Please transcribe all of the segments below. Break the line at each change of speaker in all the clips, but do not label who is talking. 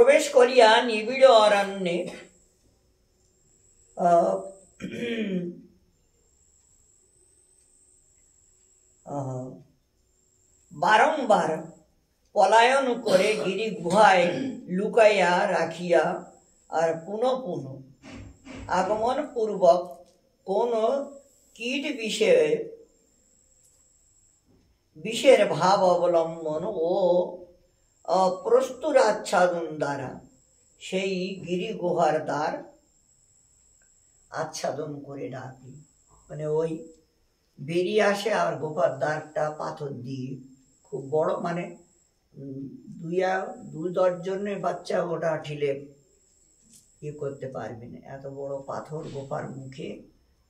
প্রবেশ করিয়া নিবিড় অরণ্যে বারংবার পলায়ন করে গিরি গুহায় লুকাইয়া রাখিয়া আর পুনঃ পুনঃ আগমন পূর্বক কোন কীট বিষের ভাব অবলম্বন ও প্রস্তুর আচ্ছাদন দ্বারা সেই গিরি গুহার দ্বার আচ্ছাদন করে ডাকি। মানে ওই বেরিয়ে আসে আর গুহার দ্বারটা পাথর দিয়ে খুব বড়, মানে 2-10 জনের বাচ্চা ওটা ঠিলে ইয়ে করতে পারবে না, এত বড় পাথর গোপার মুখে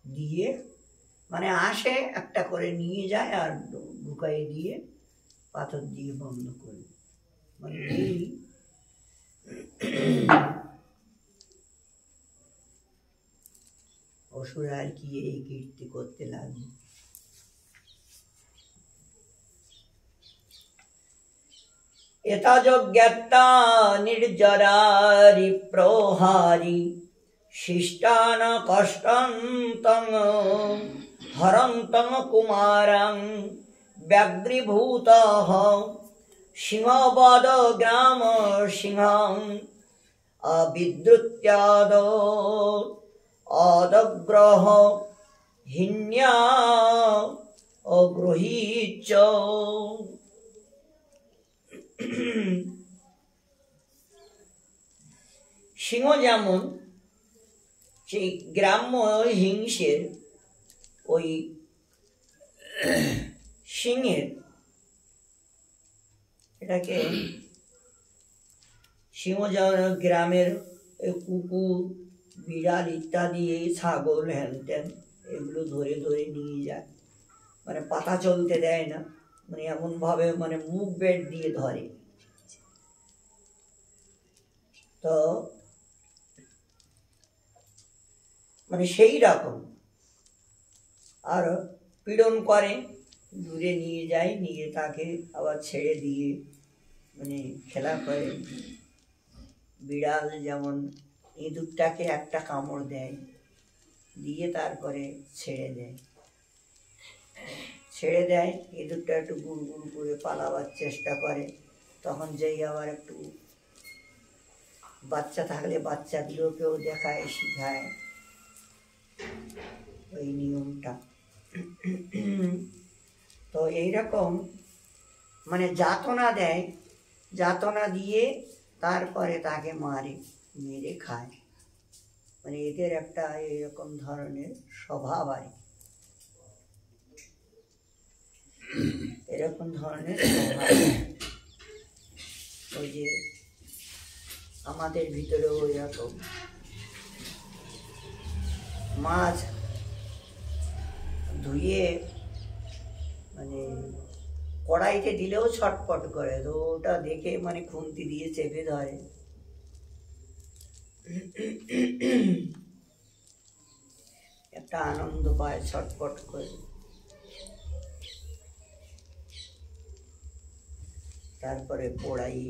দিয়ে মানে আসে একটা করে নিয়ে যায় আর ঢুকাই দিয়ে পাথর দিয়ে বন্ধ করে। মানে এই অসুর আর কি এই কীর্তি করতে লাগে। এতা যজ্ঞাত্তা নির্জরারি প্রহারি শিষ্টান কষ্টন্তং হরন্তং কুমারং ব্যাঘ্রীভূতঃ সিংহবদ গ্রাম সিংহং বিদ্রুত্যাদ অদগ্রহ হিন্যা অগ্রহীচ্চ। সিংহ যেমন সেই গ্রাম্য হিংসের ওই সিংহের এটাকে সিংহ যেমন গ্রামের কুকুর বিড়াল ইত্যাদি ছাগল হ্যান ত্যান এগুলো ধরে ধরে নিয়ে যায়, মানে পাতা চলতে দেয় না, মানে এমনভাবে মানে মুখ বেড দিয়ে ধরে। তো মানে সেই রকম আর পীড়ন করে, দূরে নিয়ে যায়, নিয়ে তাকে আবার ছেড়ে দিয়ে মানে খেলা করে। বিড়াল যেমন ইঁদুরটাকে একটা কামড় দেয়, দিয়ে তারপরে ছেড়ে দেয়, ইঁদুরটা একটু গুড় গুড় করে পালাবার চেষ্টা করে, তখন যেই আবার একটু বাচ্চা থাকলে বাচ্চাগুলোকেও দেখায় শিখায় ওই নিয়মটা। তো এইরকম মানে যাতনা দেয়, যাতনা দিয়ে তারপরে তাকে মেরে খায়, মানে এদের একটা এরকম ধরনের স্বভাব আর এরকম ধরনের স্বভাব। ওই যে আমাদের ভিতরে ওই রকম মাছ ধুয়ে মানে কড়াইতে দিলেও ছটপট করে, তো ওটা দেখে মানে খুন্তি দিয়ে চেপে ধরে। একটা আনন্দ পায় ছটপট করে। তারপরে পোড়াই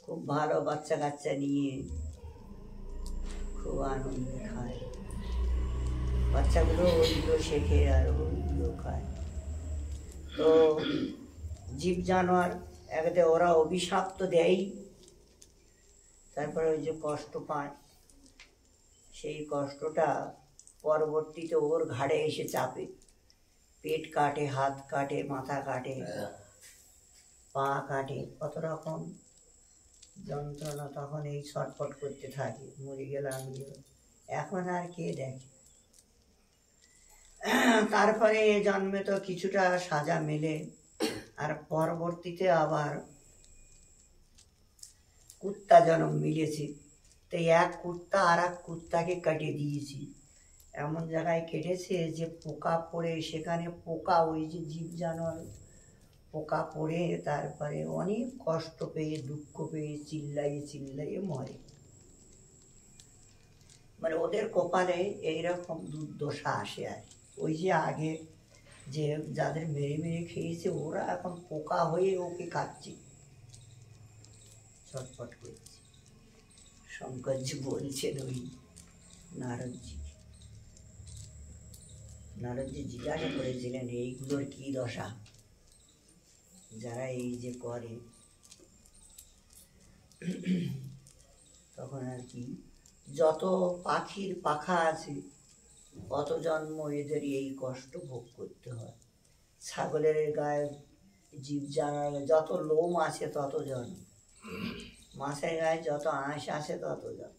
খুব ভালো, বাচ্চা কাচ্চা নিয়ে খুব আনন্দে খায়, বাচ্চাগুলো ওইগুলো শেখে আর ওইগুলো খায়। তো জীব জানোয়ার একদে ওরা অভিশাপ তো দেয়, তারপরে ওই যে কষ্ট পায়, সেই কষ্টটা পরবর্তীতে ওর ঘাড়ে এসে চাপে, পেট কাটে, হাত কাটে, মাথা কাটে, পা কাটে, কত রকম যন্ত্রণা। তখন এই ছটফট করতে থাকে, মরে গেলাম। এখন আর কে দেখে? তারপরে জন্মে তো কিছুটা সাজা মেলে, আর পরবর্তীতে আবার কুত্তা জন্ম মিলেছে। তো এক কুত্তা আর এক কুত্তাকে কেটে দিয়েছি, এমন জায়গায় কেটেছে যে পোকা পড়ে, সেখানে পোকা ওই যে জীব জানোয়ার পোকা পড়ে তারপরে অনেক কষ্ট পেয়ে দুঃখ পেয়ে চিল্লাইয়ে মরে। মানে ওদের কপালে এইরকম দুর্দশা আসে। আর ওই যে আগে যে যাদের মেরে মেরে খেয়েছে ওরা এখন পোকা হয়ে ওকে খাচ্ছে। ছটফট করছে। শঙ্করজি বলছেন ওই নারদজি জিজ্ঞাসা করেছিলেন এইগুলোর কি দশা, যারা এই যে করে। তখন আর কি, যত পাখির পাখা আছে কত জন্ম এদের এই কষ্ট ভোগ করতে হয়। ছাগলের গায়ে জীব জানার যত লোম আছে তত জন্ম, মাছের গায়ে যত আঁশ আছে তত জন্ম।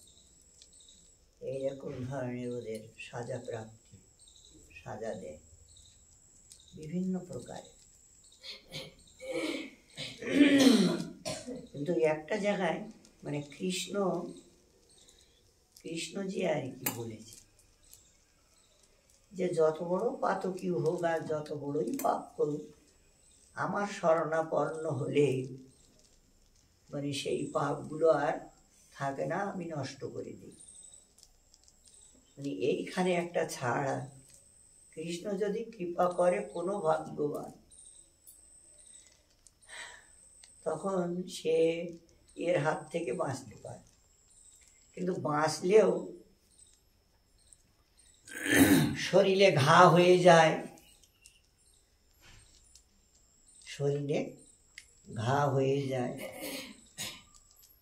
এইরকম ধরনের ওদের সাজা প্রাপ্তি, সাজা দেয় বিভিন্ন প্রকারে। কিন্তু একটা জায়গায় মানে কৃষ্ণজি আর কি বলেছে যে যত বড় পাতকী হোক আর যত বড়ই পাপ করুক, আমার শরণাপন্ন হলে মানে সেই পাপগুলো আর থাকে না, আমি নষ্ট করে দিই। মানে এইখানে একটা ছাড়, কৃষ্ণ যদি কৃপা করে কোনো ভাগ্যবান, তখন সে এর হাত থেকে বাঁচতে পারে। কিন্তু বাঁচলেও শরীরে ঘা হয়ে যায়,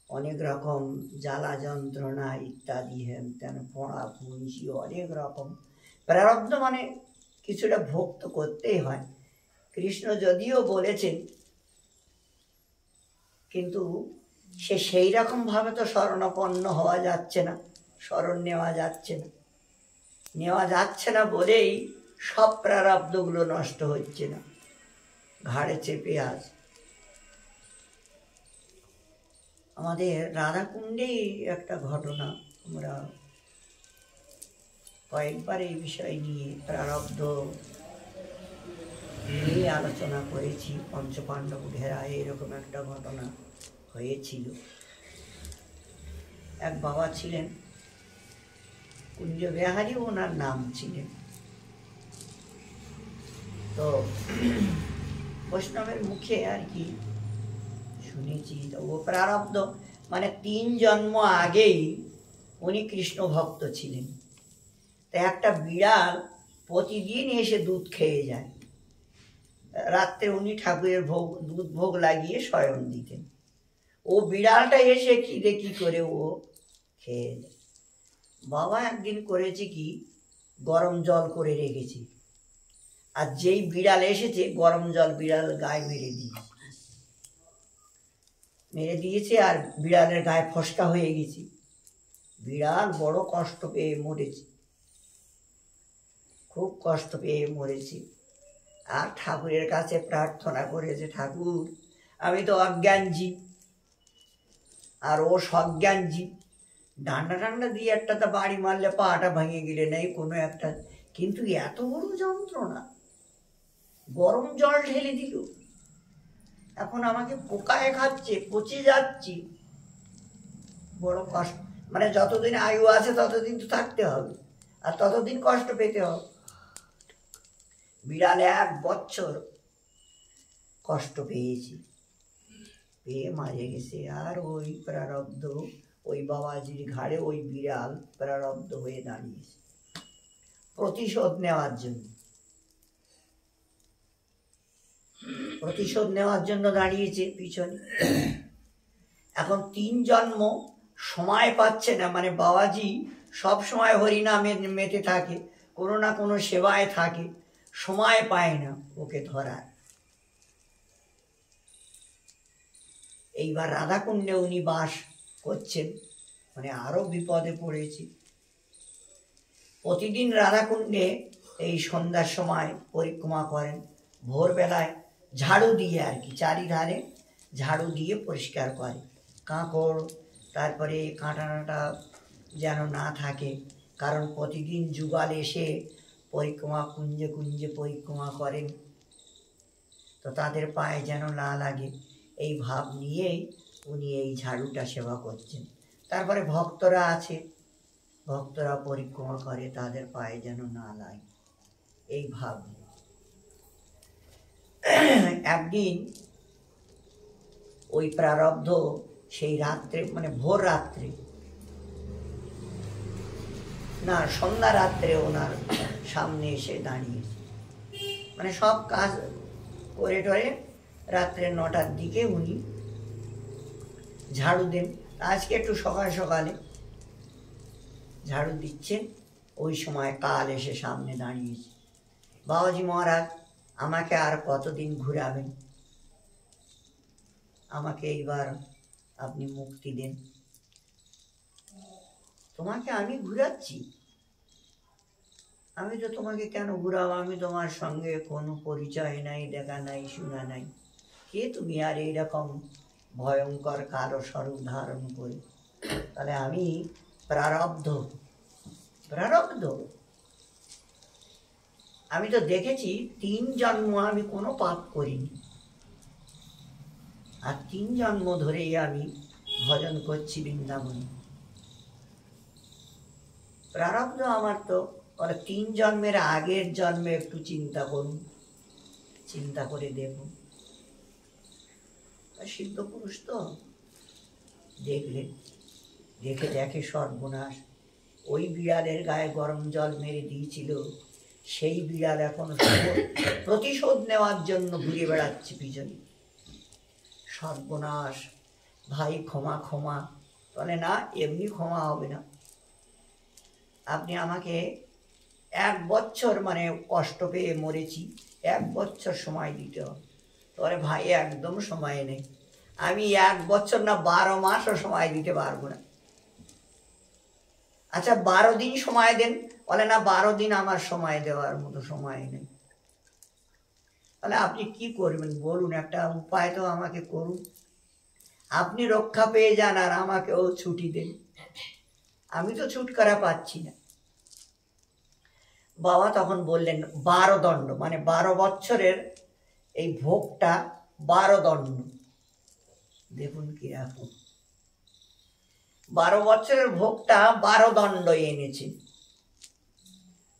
অনেক রকম জ্বালা যন্ত্রণা ইত্যাদি, হেন তেন পোড়া পুঁজি, অনেক রকম প্রারব্ধ, মানে কিছুটা ভোগ তো করতেই হয়। কৃষ্ণ যদিও বলেছেন, কিন্তু সে সেই রকম ভাবে তো শরণাপন্ন হওয়া যাচ্ছে না, শরণ নেওয়া যাচ্ছে না বলেই সব প্রারব্ধগুলো নষ্ট হচ্ছে না, ঘাড়ে চেপে আছে। আমাদের রাধাকুণ্ডেই একটা ঘটনা, আমরা কয়েকবার এই বিষয় নিয়ে প্রারব্ধ নিয়ে আলোচনা করেছি। পঞ্চপাণ্ডব ঘেরায় এরকম একটা ঘটনা হয়েছিল। এক বাবা ছিলেন কুঞ্জ বিহারী, ওনার নাম ছিলেন। তো বৈষ্ণবের মুখে আর কি শুনেছি, তো ও প্রারব্ধ মানে 3 জন্ম আগেই উনি কৃষ্ণ ভক্ত ছিলেন। তা একটা বিড়াল প্রতিদিন এসে দুধ খেয়ে যায়, রাত্রে উনি ঠাকুরের দুধ ভোগ লাগিয়ে শয়ন দিতেন। ও বিড়ালটা এসে খিদে কি করে ও খেয়ে যায়। বাবা একদিন করেছে কি, গরম জল করে রেখেছি, আর যেই বিড়াল এসেছে গরম জল বিড়াল গায়ে মেরে দিয়েছে, আর বিড়ালের গায়ে ফসকা হয়ে গেছে। বিড়াল বড় কষ্ট পেয়ে মরেছে, খুব কষ্ট পেয়ে মরেছে। আর ঠাকুরের কাছে প্রার্থনা করেছে, ঠাকুর আমি তো অজ্ঞান জীব আর ও সজ্ঞান জীব, ডান্ডা দিয়ে একটা তা বাড়ি মারলে পাটা ভেঙে গেলে নেই কোনো একটা, কিন্তু এত বড় যন্ত্রণা, গরম জল ঢেলে দিল, এখন আমাকে পোকায় খাচ্ছে, পচে যাচ্ছি, বড় কষ্ট। মানে যতদিন আয়ু আছে ততদিন তো থাকতে হবে, আর ততদিন কষ্ট পেতে হবে। বিড়াল 1 বছর কষ্ট পেয়েছি, পেয়ে মারা গেছে। আর ওই প্রারব্ধ ওই বাবাজির ঘাড়ে ওই বিড়াল প্রারব্ধ হয়ে দাঁড়িয়েছে প্রতিশোধ নেওয়ার জন্য দাঁড়িয়েছে পিছনে। এখন 3 জন্ম সময় পাচ্ছে না, মানে বাবাজি সব সময় হরিনামে মেতে থাকে, কোনো না কোনো সেবায় থাকে, সময় পায় না ওকে ধরার। এইবার রাধাকুণ্ডে উনি বাস করছেন, মানে আরো বিপদে পড়েছে। প্রতিদিন রাধাকুণ্ডে এই সন্ধ্যার সময় পরিক্রমা করেন, ভোরবেলায় ঝাড়ু দিয়ে আর কি, চারিধারে ঝাড়ু দিয়ে পরিষ্কার করে, কাঁকড় তারপরে কাঁটানাটা যেন না থাকে, কারণ প্রতিদিন যুগল এসে পরিক্রমা কুঞ্জে কুঞ্জে পরিক্রমা করেন, তো তাদের পায়ে যেন না লাগে, এই ভাব নিয়েই উনি এই ঝাড়ুটা সেবা করছেন। তারপরে ভক্তরা আছে, ভক্তরা পরিক্রমা করে, তাদের পায়ে যেন না লাগে, এই ভাব। একদিন ওই প্রারব্ধ সেই রাত্রে মানে ভোর রাত্রে না সন্ধ্যা রাত্রে ওনার সামনে এসে দাঁড়িয়েছে। মানে সব কাজ করে টরে রাত্রে 9টার দিকে উনি ঝাড়ু দেন। আজকে একটু সকাল সকালে ঝাড়ু দিচ্ছেন, ওই সময় কাল এসে সামনে দাঁড়িয়েছে। বাবাজি মহারাজ, আমাকে আর কতদিন ঘুরাবেন? আমাকে এইবার আপনি মুক্তি দেন। তোমাকে আমি ঘুরাচ্ছি? আমি তো তোমাকে কেন ঘুরাবো? আমি তোমার সঙ্গে কোনো পরিচয় নাই, দেখা নাই, শোনা নাই। কে তুমি আর এইরকম ভয়ঙ্কর কালো স্বরূপ ধারণ করে? তাহলে আমি প্রারব্ধ আমি তো দেখেছি 3 জন্ম আমি কোনো পাপ করিনি, আর 3 জন্ম ধরেই আমি ভজন করছি বৃন্দাবনে। প্রারব্ধ আমার তো 3 জন্মের আগের জন্মে একটু চিন্তা করুন, চিন্তা করে দেখুন। সিদ্ধ পুরুষ তো দেখলেন, দেখে সর্বনাশ। ওই বিড়ালের গায়ে গরম জল মেরে দিয়েছিল, সেই বিড়াল এখন প্রতিশোধ নেওয়ার জন্য ঘুরে বেড়াচ্ছে পিছনে। সর্বনাশ, ভাই ক্ষমা। বলে না, এমনি ক্ষমা হবে না। আপনি আমাকে 1 বছর মানে কষ্ট পেয়ে মরেছি, 1 বছর সময় দিতে হবে। তাহলে ভাই একদম সময় নেই, আমি 1 বছর না 12 মাসও সময় দিতে পারবো না। আচ্ছা 12 দিন সময় দেন। বলে না, 12 দিন আমার সময় দেওয়ার মতো সময় নেই। তাহলে আপনি কি করবেন বলুন, একটা উপায় তো আমাকে করুন। আপনি রক্ষা পেয়ে যান আর আমাকেও ছুটি দেন, আমি তো ছুটকারা পাচ্ছি না। বাবা তখন বললেন 12 দণ্ড, মানে 12 বছরের এই ভোগটা 12 দণ্ড। দেখুন কিরকম, 12 বছরের ভোগটা 12 দণ্ড এনেছে।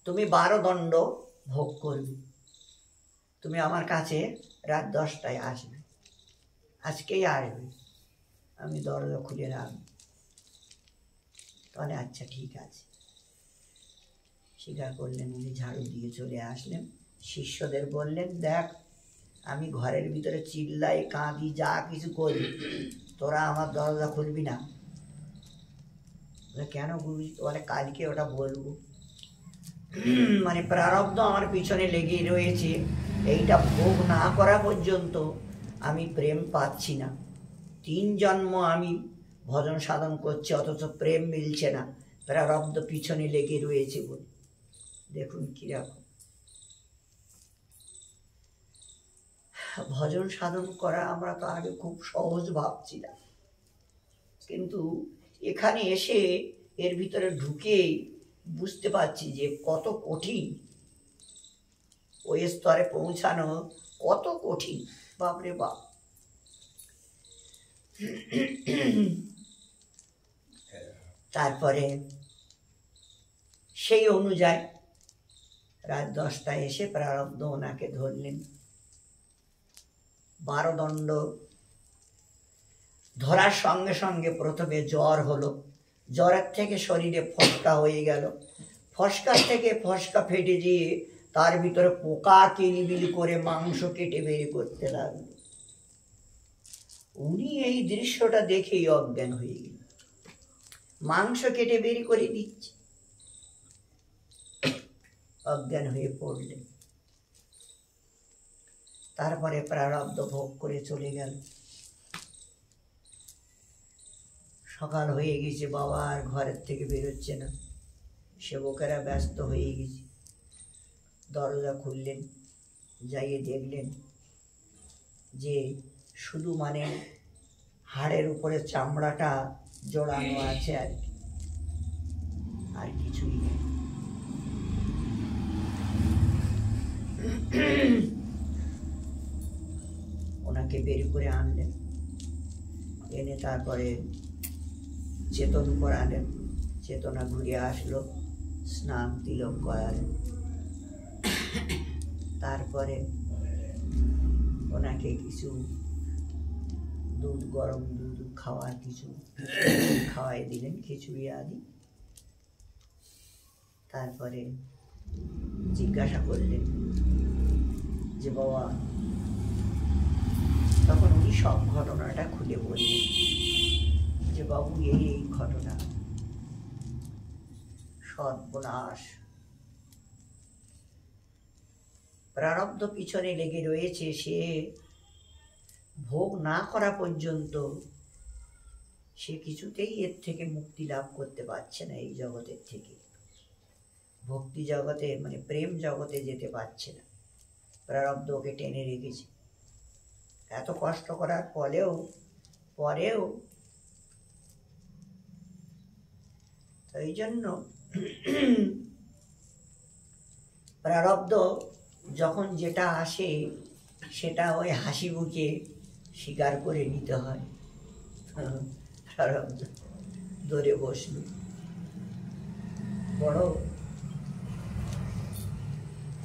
তুমি 12 দণ্ড ভোগ করবে। তুমি আমার কাছে রাত 10টায় আসবে, আজকেই আসবে, আমি দরজা খুলে রাখবো। তাহলে আচ্ছা ঠিক আছে, স্বীকার করলেন। উনি ঝাড়ু দিয়ে চলে আসলেন, শিষ্যদের বললেন, দেখ আমি ঘরের ভিতরে চিল্লাই, কাঁদি, যা কিছু করি, তোরা আমার দরজা খুলবি না। কেন গুরুজি? বলে কালকে ওটা বলবো। মানে প্রারব্ধ আমার পিছনে লেগেই রয়েছে, এইটা ভোগ না করা পর্যন্ত আমি প্রেম পাচ্ছি না। 3 জন্ম আমি ভজন সাধন করছি, অথচ প্রেম মিলছে না, প্রারব্ধ পিছনে লেগে রয়েছে বলে। দেখুন কিরকম ভজন সাধন করা আমরা তো আগে খুব সহজ ভাবছিলাম, কিন্তু এখানে এসে এর ভিতরে ঢুকে বুঝতে পারছি যে কত কঠিন। ওই স্তরে পৌঁছানো কত কঠিন, বাপরে বাপ। তারপরে সেই অনুযায়ী রাত 10টায় এসে প্রারব্ধ ওনাকে ধরলেন। 12 দণ্ড ধরার সঙ্গে সঙ্গে প্রথমে জ্বর হলো, জ্বরের থেকে শরীরে ফসকা হয়ে গেল, ফসকার থেকে ফসকা ফেটে যেয়ে তার ভিতরে পোকা কিলিবিলি করে মাংস কেটে বের করতে লাগলো। উনি এই দৃশ্যটা দেখেই অজ্ঞান হয়ে গেল, মাংস কেটে বের করে দিচ্ছে, অজ্ঞান হয়ে পড়লেন। তারপরে প্রারব্ধ ভোগ করে চলে গেল। সকাল হয়ে গেছে, বাবা আর ঘরের থেকে বেরোচ্ছে না, সেবকেরা ব্যস্ত হয়ে গেছে। দরজা খুললেন, যাইয়ে দেখলেন যে শুধু মানে হাড়ের উপরে চামড়াটা জড়ানো আছে, আর কিছুই নেই। ওনাকে বের করে আনলেন, এনে তারপরে চেতন করালেন, চেতনা ঘুরে আসলো, স্নান তিলক করালেন। তারপরে ওনাকে কিছু দুধ, গরম দুধ, খাওয়ার কিছু খাওয়াই দিলেন, খিচুড়ি আদি। তারপরে জিজ্ঞাসা করলেন যে বাবা, তখন উনি সব ঘটনাটা খুলে বললেন যে বাবু এই ঘটনা, সর্বনাশ, প্রারব্ধ পিছনে লেগে রয়েছে, সে ভোগ না করা পর্যন্ত সে কিছুতেই এর থেকে মুক্তি লাভ করতে পারছে না, এই জগতের থেকে ভক্তি জগতে মানে প্রেম জগতে যেতে পারছে না, প্রারব্ধ ওকে টেনে রেখেছে। এত কষ্ট করার পরেও এই জন্য প্রারব্ধ যখন যেটা আসে সেটা ওই হাসি মুখে স্বীকার করে নিতে হয়। প্রারব্ধ ধরে বসল, বড়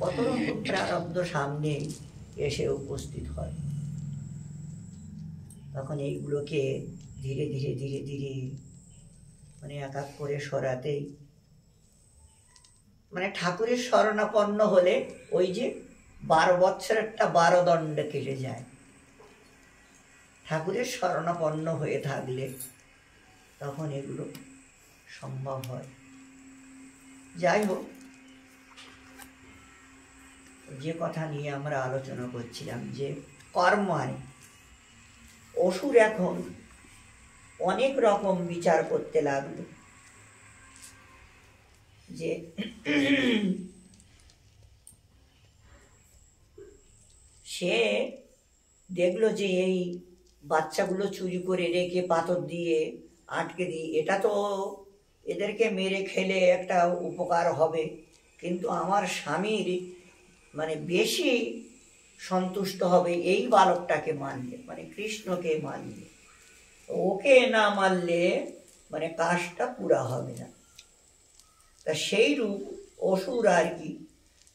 কত রকম প্রারব্ধ সামনে এসে উপস্থিত হয়। তখন এইগুলোকে ধীরে ধীরে ধীরে ধীরে মানে এক এক করে সরাতেই, মানে ঠাকুরের শরণাপন্ন হলে ওই যে 12 বৎসরেরটা 12 দণ্ডে কেটে যায়। ঠাকুরের শরণাপন্ন হয়ে থাকলে তখন এগুলো সম্ভব হয়। যাই হোক, যে কথা নিয়ে আমরা আলোচনা করছিলাম যে কর্মায় অসুর এখন অনেক রকম বিচার করতে লাগলো, যে সে দেখলো যে এই বাচ্চাগুলো চুরি করে রেখে পাথর দিয়ে আটকে দিয়ে, এটা তো এদেরকে মেরে খেলে একটা উপকার হবে, কিন্তু আমার স্বামীর মানে বেশি সন্তুষ্ট হবে এই বালকটাকে মানলে, মানে কৃষ্ণকে মানলে। ওকে না মানলে মানে কাজটা পুরা হবে না। তা সেই রূপ অসুর আর কি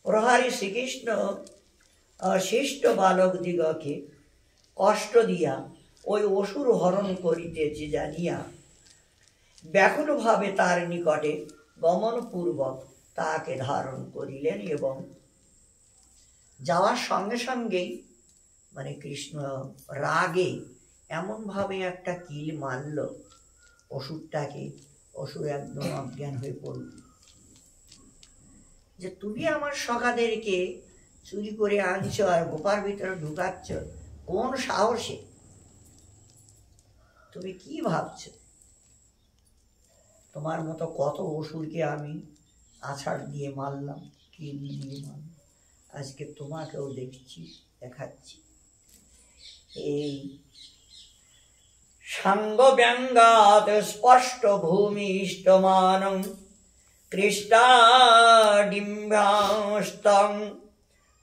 প্রহারী শ্রীকৃষ্ণ শিষ্ট বালক দিগকে কষ্ট দিয়া ওই অসুর হরণ করিতেছে জানিয়া ব্যাকুলভাবে তার নিকটে গমনপূর্বক তাকে ধারণ করিলেন, এবং যাওয়ার সঙ্গে সঙ্গেই মানে কৃষ্ণ রাগে এমনভাবে একটা কিল মারল অসুরটাকে, অসুর একদম অজ্ঞান হয়ে পড়ল। যে তুমি আমার সখাদেরকে চুরি করে আনছো আর গোপার ভিতরে ঢুকাচ্ছ, কোন সাহসে? তুমি কি ভাবছো? তোমার মতো কত অসুরকে আমি আছাড় দিয়ে মারলাম, কিল দিয়ে মারলাম, আজকে তোমাকেও দেখাচ্ছি। এই সাঙ্গ ব্যঙ্গাত স্পষ্ট ভূমিষ্ঠমানং কৃষ্ণাডিম্বাস্তং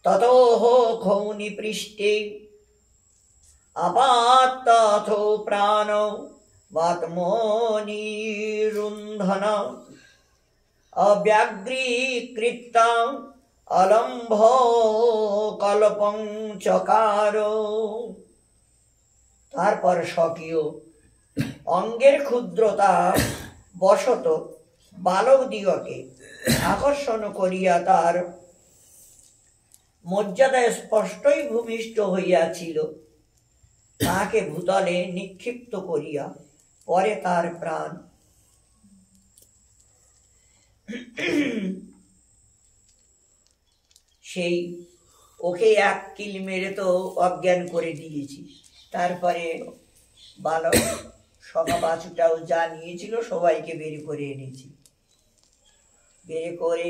ততোহ খৌনি পৃষ্ঠে আপাত্তথো প্রাণো বাত্মনিরুন্ধন অব্যাগ্রীকৃতাং অলম্ভ কল্পং চকার। তারপর স্বকীয় অঙ্গের ক্ষুদ্রতা বশত বালক দিগকে আকর্ষণ করিয়া তার মর্যাদা স্পষ্টই ভূমিষ্ঠ হইয়াছিল, তাকে ভূতলে নিক্ষিপ্ত করিয়া পরে তার প্রাণ সেই ওকে এক কিল মেরে তো অজ্ঞান করে দিয়েছি। তারপরে বালক সভা বাছুটাও যা নিয়েছিল সবাইকে বের করে এনেছি, বের করে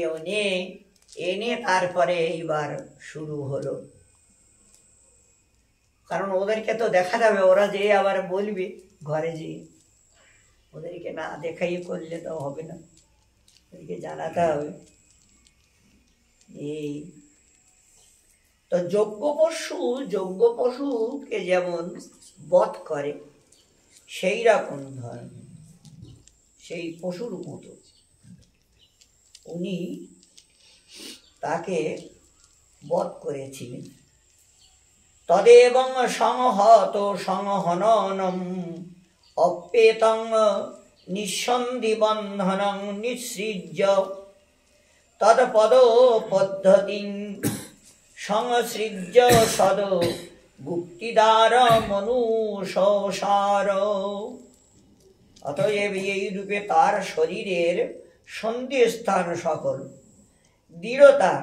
এনে তারপরে এইবার শুরু হলো। কারণ ওদেরকে তো দেখা যাবে, ওরা যে আবার বলবে ঘরে যেয়ে, ওদেরকে না দেখাই করলে তো হবে না, ওদেরকে জানাতে হবে। এই তো যজ্ঞ পশুকে যেমন বধ করে সেই রকম ধর্ম, সেই পশুর মতো উনি তাকে বধ করেছিলেন। তদেবং সংহত সংহননম অপ্যেতং নিঃসন্ধিবন্ধনং নিঃসৃজ্য তৎপদ পদ্ধতিং সংসৃজ্য সদ গুপ্তিদার মনুষসার। অতএব এই রূপে তার শরীরের সন্ধিস্থান সকল দৃঢ়তা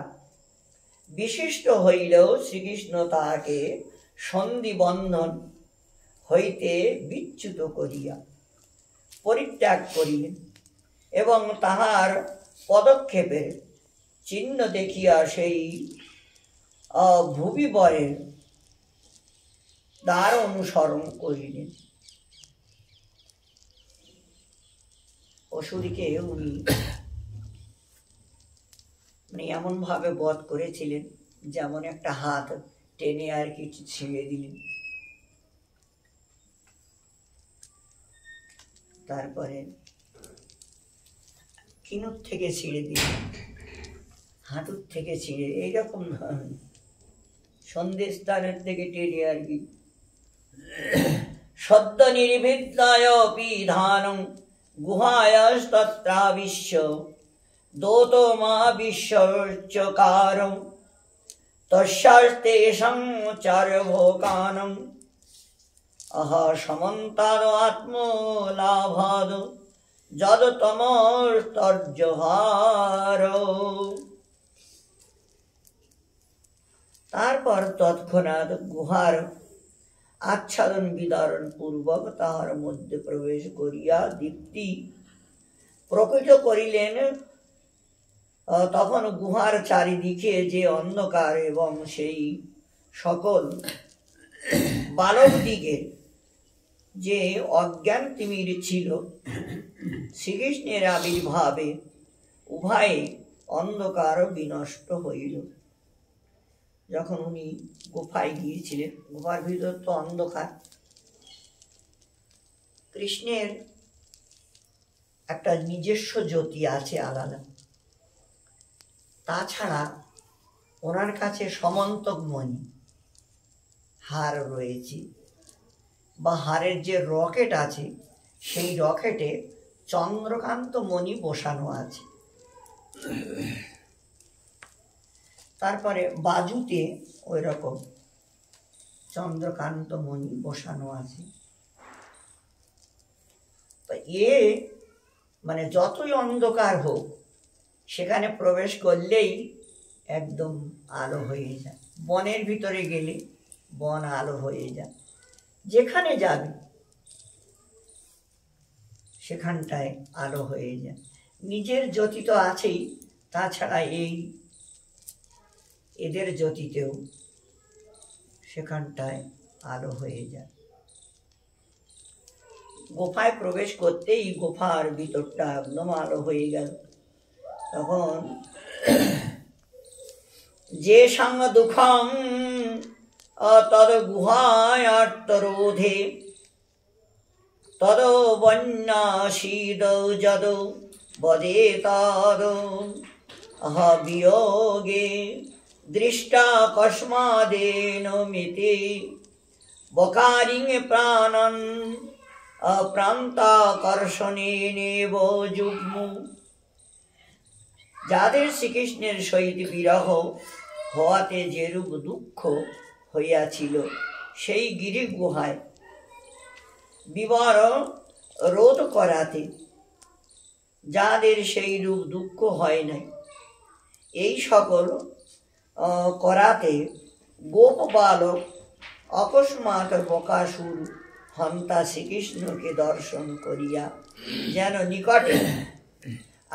বিশিষ্ট হইলেও শ্রীকৃষ্ণ তাহাকে সন্ধিবন্ধন হইতে বিচ্যুত করিয়া পরিত্যাগ করিলেন এবং তাহার পদক্ষেপের চিহ্ন দেখিয়া সেই ভুবিবরের দ্বার অনুসরণ করিলেন। অসুরীকে উনি মানে এমন ভাবে বধ করেছিলেন যেমন একটা হাত টেনে আর কিছু ছিঁড়ে দিলেন। তারপরে কিনুর থেকে ছিঁড়ে দিলেন, হাঁটুর থেকে ছিঁড়ে, এইরকম সন্ধিস্থানের থেকে টেনে আর কি। সদ্য নির্বিদ্যায় পিধানং গুহায়াস্তত্রাবিশ্য দোত মহাবিশ্বচকারং তস্যাস্তেষাং চার্যভোকানং আহ সমন্তাদ আত্মলাভাদ যদ তমস্তর্যহার। তারপর তৎক্ষণাৎ গুহার আচ্ছাদন বিদারণ পূর্বক তাহার মধ্যে প্রবেশ করিয়া দীপ্তি প্রকৃত করিলেন। তখন গুহার চারিদিকে যে অন্ধকার এবং সেই সকল বালকদিগের যে অজ্ঞান তিমির ছিল, শ্রীকৃষ্ণের আবির্ভাবে উভয়ে অন্ধকার বিনষ্ট হইল। যখন উনি গুফায় গিয়েছিলেন, গুফার ভিতর তো অন্ধকার, কৃষ্ণের একটা নিজস্ব জ্যোতি আছে আলাদা। তাছাড়া ওনার কাছে সমন্তক মণি হার রয়েছে, বা হারের যে রকেট আছে সেই রকেটে চন্দ্রকান্ত মণি বসানো আছে। তারপরে বাজুতে ওই রকম চন্দ্রকান্ত মণি বসানো আছে। তো মানে যতই অন্ধকার হোক সেখানে প্রবেশ করলেই একদম আলো হয়ে যায়। বনের ভিতরে গেলে বন আলো হয়ে যায়, যেখানে যাবে সেখানটায় আলো হয়ে যায়। নিজের জ্যোতি তো আছেই, তাছাড়া এদের জ্যোতিতেও সেখানটায় আলো হয়ে যায়। গোফায় প্রবেশ করতেই গোফার ভিতরটা একদম আলো হয়ে গেল। তখন যে সঙ্গ দুঃখম তদ গুহায় আর্তরোধে তদ বন্যাসীদ যদ বদে তদ আহ বিয়োগে দৃষ্টা কস্মাদেন মিতে বকারিং প্রাণন প্রান্তাকর্ষণেনেব যুগ্ম। যাদের শ্রীকৃষ্ণের সহিত বিরহ হওয়াতে যেরূপ দুঃখ হইয়াছিল, সেই গিরি গুহায় বিবর রোধ করাতে যাদের সেই রূপ দুঃখ হয় নাই, এই সকল করাতে গোপ বালক অকস্মাৎ বকাসুর হন্তা শ্রীকৃষ্ণকে দর্শন করিয়া যেন নিকটে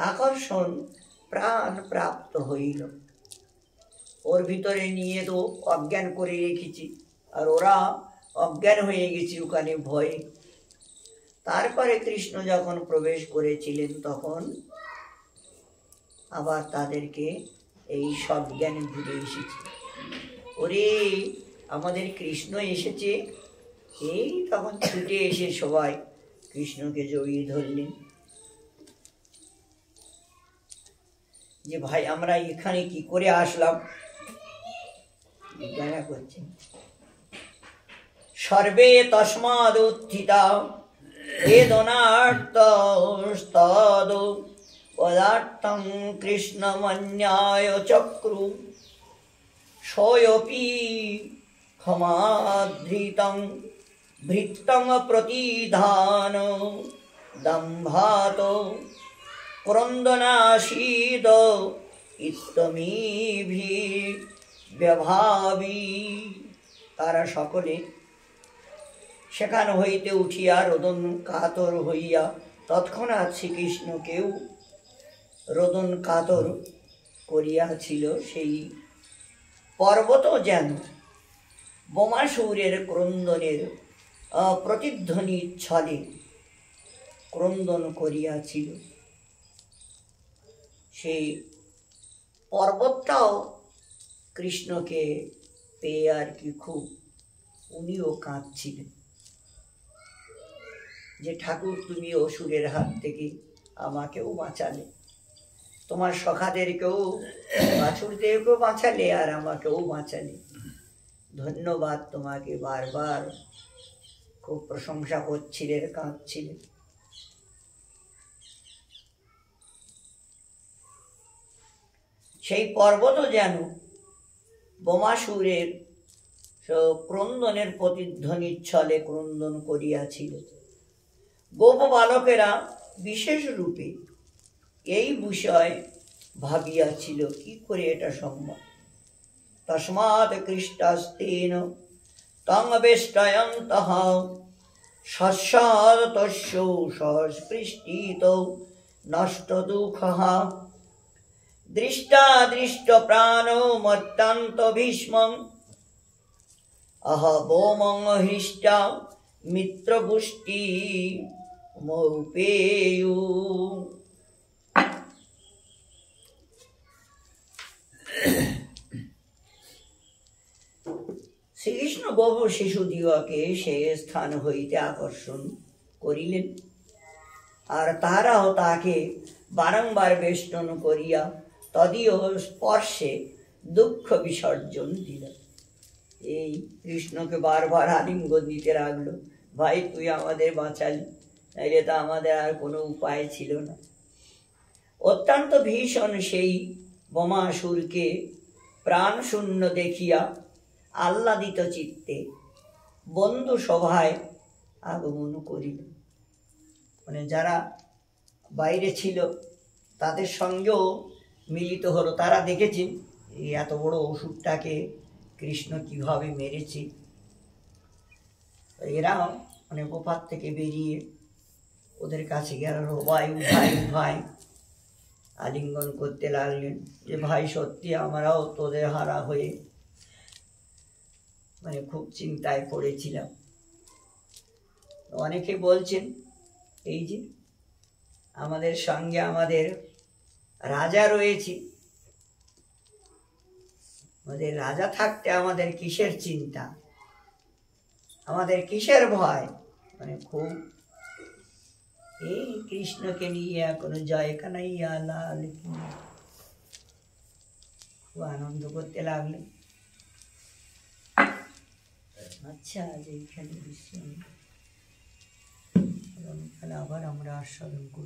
আকর্ষণ প্রাণ প্রাপ্ত হইল। ওর ভিতরে নিয়ে তো অজ্ঞান করে রেখেছি, আর ওরা অজ্ঞান হয়ে গেছে ওখানে ভয়ে। তারপরে কৃষ্ণ যখন প্রবেশ করেছিলেন তখন আবার তাদেরকে এই সজ্ঞান ঘুরে এসেছে। ওরে আমাদের কৃষ্ণ এসেছে, এই তখন ছুটে এসে সবাই কৃষ্ণকে জড়িয়ে ধরলেন যে ভাই আমরা এখানে কি করে আসলাম, জিজ্ঞাসা করছেন। সর্বে তস্মাদুত্থিতা বেদনার্তস্তদ পদার্থং কৃষ্ণমন্যায় চক্রু সোয়পি ক্ষমাধৃতং ভৃত্তং প্রতিধান দম্ভাত ক্রন্দনাশীদ ইত্তমিভি ব্যভাবী। তারা সকলে সেখান হইতে উঠিয়া রোদন কাতর হইয়া তৎক্ষণাৎ শ্রীকৃষ্ণকেও রোদন কাতর করিয়াছিল। সেই পর্বত যেন বোমাসুরের ক্রন্দনের প্রতিধ্বনি ছলে ক্রন্দন করিয়াছিল। সেই পর্বতটাও কৃষ্ণকে পেয়ে আর কি খুব উনিও কাঁদছিলেন যে ঠাকুর তুমি অসুরের হাত থেকে আমাকেও বাঁচালে, তোমার সখাদেরকেও বাছুরদেরকেও বাঁচালে আর আমাকেও বাঁচালে, ধন্যবাদ তোমাকে। বারবার খুব প্রশংসা করছিলেন, কাঁদছিলেন। সেই পর্বত যেন বোমাসুরের ক্রন্দনের প্রতিধ্বনির ছলে ক্রন্দন করিয়াছিল। গোপ বালকেরা বিশেষ রূপে এই বিষয় ভাবিয়াছিল কি করে এটা সম্ভব। তস্মাৎ কৃষ্টাস্তেন তং বেষ্টয়ন্তঃ সস্যাৎ তস্য সস্পৃষ্টিত নষ্ট দুঃখঃ দৃষ্টা দৃষ্ট প্রাণো মত্যান্ত ভীষ্মং অহবোমং হৃষ্টা মিত্রগুষ্টি মৌপেয়ু। শ্রীকৃষ্ণ বহু শিশুদিগকে সে স্থান হইতে আকর্ষণ করিলেন, আর তাহারাও তাকে বারংবার বেষ্টন করিয়া তদীয় স্পর্শে দুঃখ বিসর্জন দিল। এই কৃষ্ণকে বারবার আলিঙ্গন দিতে লাগলো, ভাই তুই আমাদের বাঁচালি, নাইলে তো আমাদের আর কোনো উপায় ছিল না। অত্যন্ত ভীষণ সেই বোমাসুরকে প্রাণ শূন্য দেখিয়া আহ্লাদিত চিত্তে বন্ধু সভায় আগমন করিল। মানে যারা বাইরে ছিল তাদের সঙ্গেও মিলিত হলো। তারা দেখেছেন এই এত বড় অসুরটাকে কৃষ্ণ কিভাবে মেরেছে। এরা মানে গোপার থেকে বেরিয়ে ওদের কাছে গেল, ভাই ভাই ভাই আলিঙ্গন করতে লাগলেন যে ভাই সত্যি আমরাও তোদের হারা হয়ে মানে খুব চিন্তায় পড়েছিলাম। অনেকে বলছেন এই যে আমাদের সঙ্গে আমাদের রাজা রয়েছে, আমাদের রাজা থাকতে আমাদের কিসের চিন্তা, আমাদের কিসের ভয়। মানে খুব এই কৃষ্ণকে নিয়ে এখনো জয় কানাইয়া লাল খুব আনন্দ করতে লাগলেন। আচ্ছা যে এখানে বিশ্রাম, আবার আমরা আস্বাদন করব।